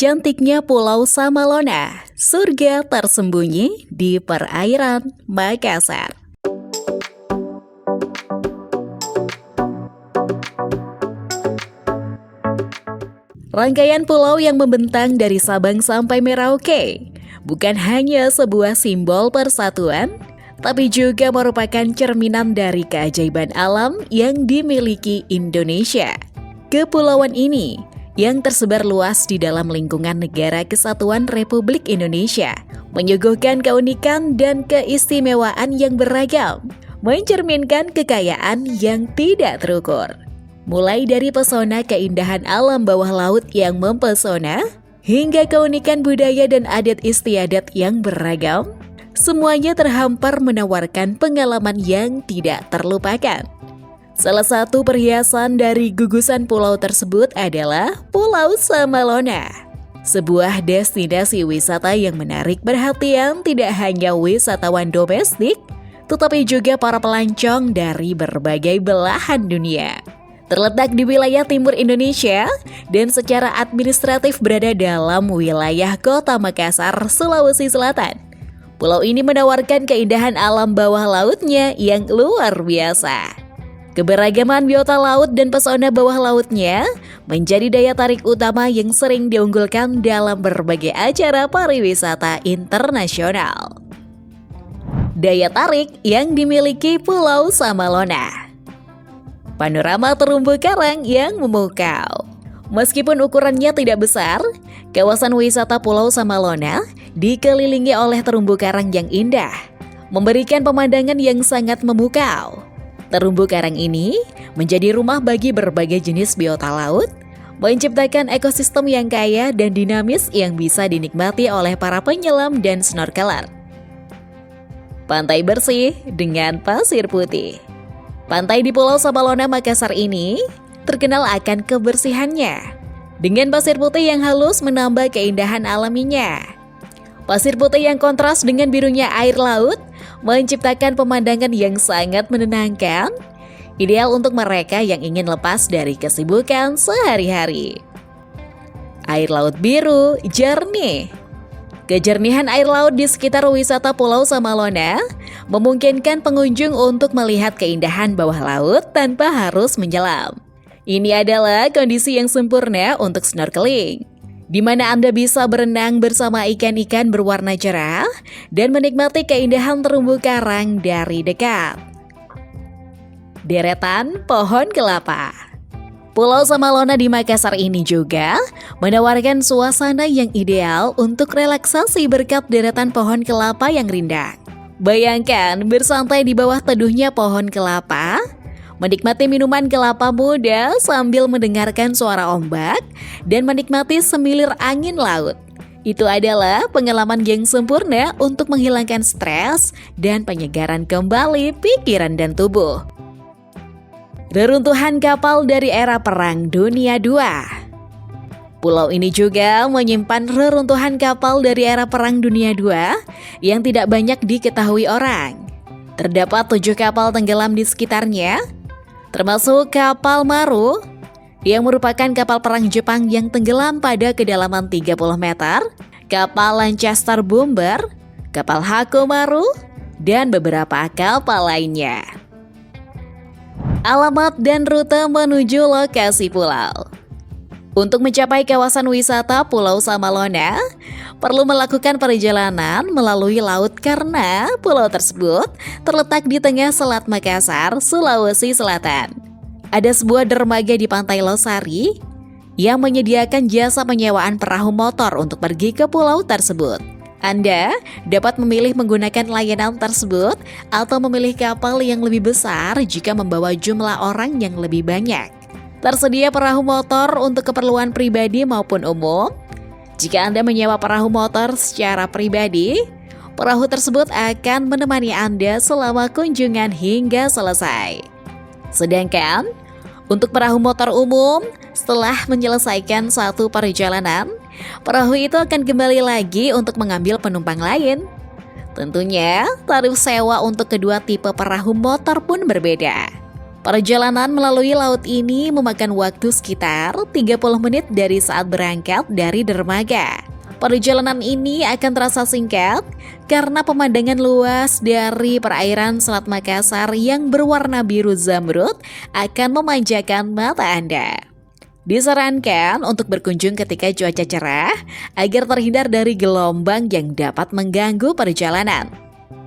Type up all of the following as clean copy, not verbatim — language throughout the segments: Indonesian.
Cantiknya Pulau Samalona, surga tersembunyi di perairan Makassar. Rangkaian pulau yang membentang dari Sabang sampai Merauke bukan hanya sebuah simbol persatuan, tapi juga merupakan cerminan dari keajaiban alam yang dimiliki Indonesia. Kepulauan ini yang tersebar luas di dalam lingkungan Negara Kesatuan Republik Indonesia menyuguhkan keunikan dan keistimewaan yang beragam, mencerminkan kekayaan yang tidak terukur. Mulai dari pesona keindahan alam bawah laut yang mempesona, hingga keunikan budaya dan adat istiadat yang beragam, semuanya terhampar menawarkan pengalaman yang tidak terlupakan. Salah satu perhiasan dari gugusan pulau tersebut adalah Pulau Samalona, sebuah destinasi wisata yang menarik perhatian tidak hanya wisatawan domestik, tetapi juga para pelancong dari berbagai belahan dunia. Terletak di wilayah timur Indonesia dan secara administratif berada dalam wilayah Kota Makassar, Sulawesi Selatan. Pulau ini menawarkan keindahan alam bawah lautnya yang luar biasa. Keberagaman biota laut dan pesona bawah lautnya menjadi daya tarik utama yang sering diunggulkan dalam berbagai acara pariwisata internasional. Daya tarik yang dimiliki Pulau Samalona. Panorama terumbu karang yang memukau. Meskipun ukurannya tidak besar, kawasan wisata Pulau Samalona dikelilingi oleh terumbu karang yang indah, memberikan pemandangan yang sangat memukau. Terumbu karang ini menjadi rumah bagi berbagai jenis biota laut, menciptakan ekosistem yang kaya dan dinamis yang bisa dinikmati oleh para penyelam dan snorkeler. Pantai bersih dengan pasir putih. Pantai di Pulau Samalona, Makassar ini terkenal akan kebersihannya. Dengan pasir putih yang halus menambah keindahan alaminya. Pasir putih yang kontras dengan birunya air laut menciptakan pemandangan yang sangat menenangkan, ideal untuk mereka yang ingin lepas dari kesibukan sehari-hari. Air laut biru jernih. Kejernihan air laut di sekitar wisata Pulau Samalona memungkinkan pengunjung untuk melihat keindahan bawah laut tanpa harus menyelam. Ini adalah kondisi yang sempurna untuk snorkeling, di mana Anda bisa berenang bersama ikan-ikan berwarna cerah dan menikmati keindahan terumbu karang dari dekat. Deretan pohon kelapa. Pulau Samalona di Makassar ini juga menawarkan suasana yang ideal untuk relaksasi berkat deretan pohon kelapa yang rindang. Bayangkan bersantai di bawah teduhnya pohon kelapa, menikmati minuman kelapa muda sambil mendengarkan suara ombak dan menikmati semilir angin laut. Itu adalah pengalaman yang sempurna untuk menghilangkan stres dan penyegaran kembali pikiran dan tubuh. Reruntuhan kapal dari era Perang Dunia II. Pulau ini juga menyimpan reruntuhan kapal dari era Perang Dunia II yang tidak banyak diketahui orang. Terdapat 7 kapal tenggelam di sekitarnya, termasuk kapal Maru, yang merupakan kapal perang Jepang yang tenggelam pada kedalaman 30 meter, kapal Lancaster Bomber, kapal Hakomaru, dan beberapa kapal lainnya. Alamat dan rute menuju lokasi pulau. Untuk mencapai kawasan wisata Pulau Samalona, perlu melakukan perjalanan melalui laut karena pulau tersebut terletak di tengah Selat Makassar, Sulawesi Selatan. Ada sebuah dermaga di Pantai Losari yang menyediakan jasa penyewaan perahu motor untuk pergi ke pulau tersebut. Anda dapat memilih menggunakan layanan tersebut atau memilih kapal yang lebih besar jika membawa jumlah orang yang lebih banyak. Tersedia perahu motor untuk keperluan pribadi maupun umum. Jika Anda menyewa perahu motor secara pribadi, perahu tersebut akan menemani Anda selama kunjungan hingga selesai. Sedangkan untuk perahu motor umum, setelah menyelesaikan satu perjalanan, perahu itu akan kembali lagi untuk mengambil penumpang lain. Tentunya, tarif sewa untuk kedua tipe perahu motor pun berbeda. Perjalanan melalui laut ini memakan waktu sekitar 30 menit dari saat berangkat dari dermaga. Perjalanan ini akan terasa singkat karena pemandangan luas dari perairan Selat Makassar yang berwarna biru zamrud akan memanjakan mata Anda. Disarankan untuk berkunjung ketika cuaca cerah agar terhindar dari gelombang yang dapat mengganggu perjalanan.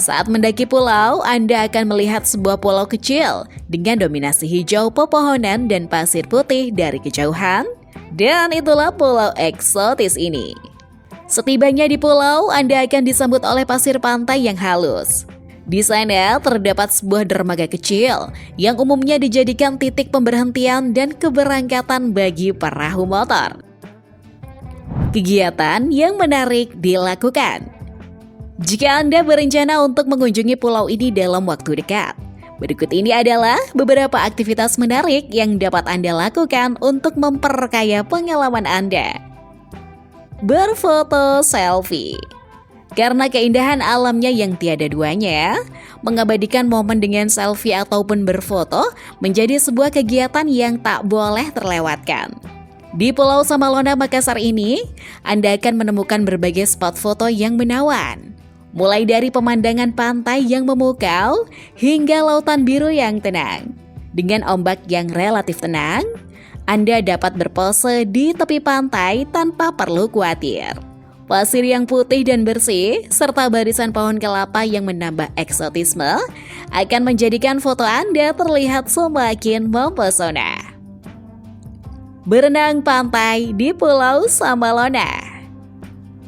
Saat mendaki pulau, Anda akan melihat sebuah pulau kecil dengan dominasi hijau pepohonan dan pasir putih dari kejauhan. Dan itulah pulau eksotis ini. Setibanya di pulau, Anda akan disambut oleh pasir pantai yang halus. Di sana terdapat sebuah dermaga kecil yang umumnya dijadikan titik pemberhentian dan keberangkatan bagi perahu motor. Kegiatan yang menarik dilakukan. Jika Anda berencana untuk mengunjungi pulau ini dalam waktu dekat, berikut ini adalah beberapa aktivitas menarik yang dapat Anda lakukan untuk memperkaya pengalaman Anda. Berfoto selfie. Karena keindahan alamnya yang tiada duanya, mengabadikan momen dengan selfie ataupun berfoto menjadi sebuah kegiatan yang tak boleh terlewatkan. Di Pulau Samalona, Makassar ini, Anda akan menemukan berbagai spot foto yang menawan. Mulai dari pemandangan pantai yang memukau hingga lautan biru yang tenang. Dengan ombak yang relatif tenang, Anda dapat berpose di tepi pantai tanpa perlu khawatir. Pasir yang putih dan bersih, serta barisan pohon kelapa yang menambah eksotisme, akan menjadikan foto Anda terlihat semakin mempesona. Berenang pantai di Pulau Samalona.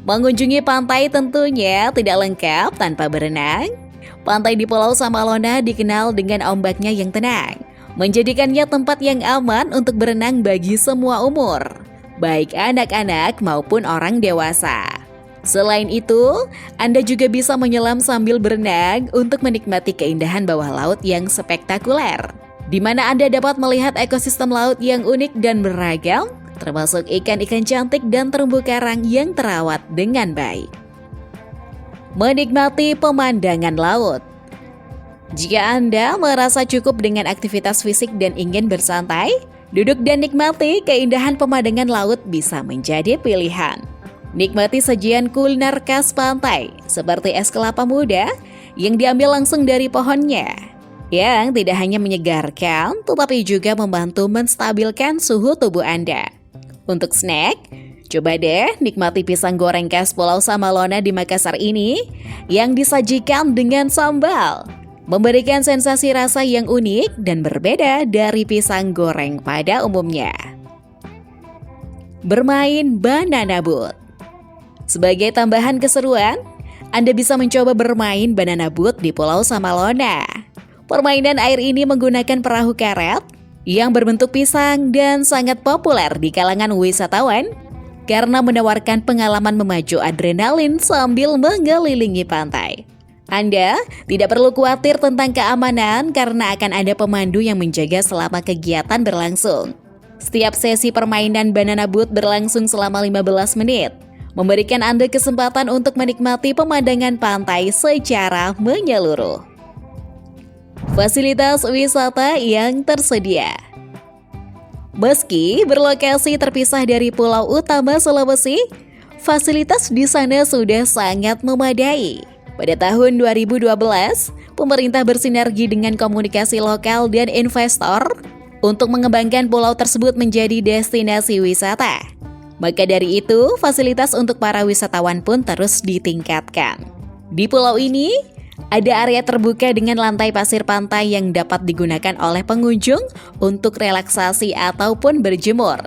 Mengunjungi pantai tentunya tidak lengkap tanpa berenang. Pantai di Pulau Samalona dikenal dengan ombaknya yang tenang, menjadikannya tempat yang aman untuk berenang bagi semua umur, baik anak-anak maupun orang dewasa. Selain itu, Anda juga bisa menyelam sambil berenang untuk menikmati keindahan bawah laut yang spektakuler, di mana Anda dapat melihat ekosistem laut yang unik dan beragam, termasuk ikan-ikan cantik dan terumbu karang yang terawat dengan baik. Menikmati pemandangan laut. Jika Anda merasa cukup dengan aktivitas fisik dan ingin bersantai, duduk dan nikmati keindahan pemandangan laut bisa menjadi pilihan. Nikmati sajian kuliner khas pantai, seperti es kelapa muda yang diambil langsung dari pohonnya, yang tidak hanya menyegarkan, tetapi juga membantu menstabilkan suhu tubuh Anda. Untuk snack, coba deh nikmati pisang goreng khas Pulau Samalona di Makassar ini yang disajikan dengan sambal, memberikan sensasi rasa yang unik dan berbeda dari pisang goreng pada umumnya. Bermain banana boat. Sebagai tambahan keseruan, Anda bisa mencoba bermain banana boat di Pulau Samalona. Permainan air ini menggunakan perahu karet yang berbentuk pisang dan sangat populer di kalangan wisatawan karena menawarkan pengalaman memacu adrenalin sambil mengelilingi pantai. Anda tidak perlu khawatir tentang keamanan karena akan ada pemandu yang menjaga selama kegiatan berlangsung. Setiap sesi permainan banana boat berlangsung selama 15 menit, memberikan Anda kesempatan untuk menikmati pemandangan pantai secara menyeluruh. Fasilitas wisata yang tersedia. Meski berlokasi terpisah dari pulau utama Sulawesi, fasilitas di sana sudah sangat memadai. Pada tahun 2012, pemerintah bersinergi dengan komunikasi lokal dan investor untuk mengembangkan pulau tersebut menjadi destinasi wisata. Maka dari itu, fasilitas untuk para wisatawan pun terus ditingkatkan. Di pulau ini, ada area terbuka dengan lantai pasir pantai yang dapat digunakan oleh pengunjung untuk relaksasi ataupun berjemur.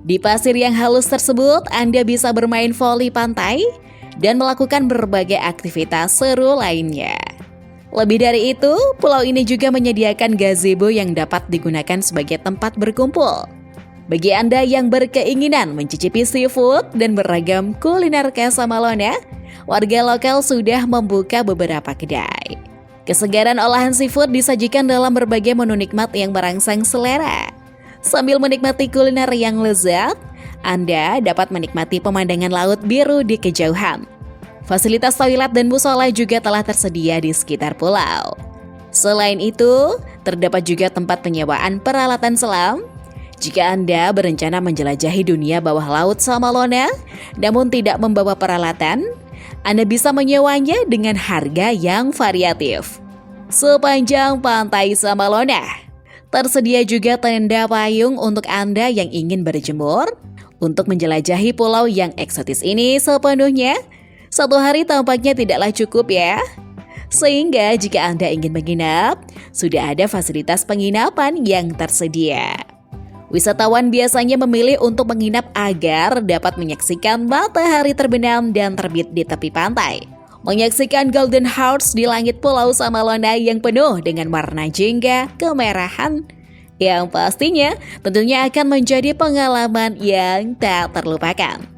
Di pasir yang halus tersebut, Anda bisa bermain voli pantai dan melakukan berbagai aktivitas seru lainnya. Lebih dari itu, pulau ini juga menyediakan gazebo yang dapat digunakan sebagai tempat berkumpul. Bagi Anda yang berkeinginan mencicipi seafood dan beragam kuliner khas Samalona, warga lokal sudah membuka beberapa kedai. Kesegaran olahan seafood disajikan dalam berbagai menu nikmat yang merangsang selera. Sambil menikmati kuliner yang lezat, Anda dapat menikmati pemandangan laut biru di kejauhan. Fasilitas toilet dan musola juga telah tersedia di sekitar pulau. Selain itu, terdapat juga tempat penyewaan peralatan selam. Jika Anda berencana menjelajahi dunia bawah laut Samalona, namun tidak membawa peralatan, Anda bisa menyewanya dengan harga yang variatif. Sepanjang pantai Samalona, tersedia juga tenda payung untuk Anda yang ingin berjemur. Untuk menjelajahi pulau yang eksotis ini sepenuhnya, 1 hari tampaknya tidaklah cukup ya. Sehingga jika Anda ingin menginap, sudah ada fasilitas penginapan yang tersedia. Wisatawan biasanya memilih untuk menginap agar dapat menyaksikan matahari terbenam dan terbit di tepi pantai. Menyaksikan Golden Hours di langit Pulau Samalona yang penuh dengan warna jingga kemerahan. Yang pastinya tentunya akan menjadi pengalaman yang tak terlupakan.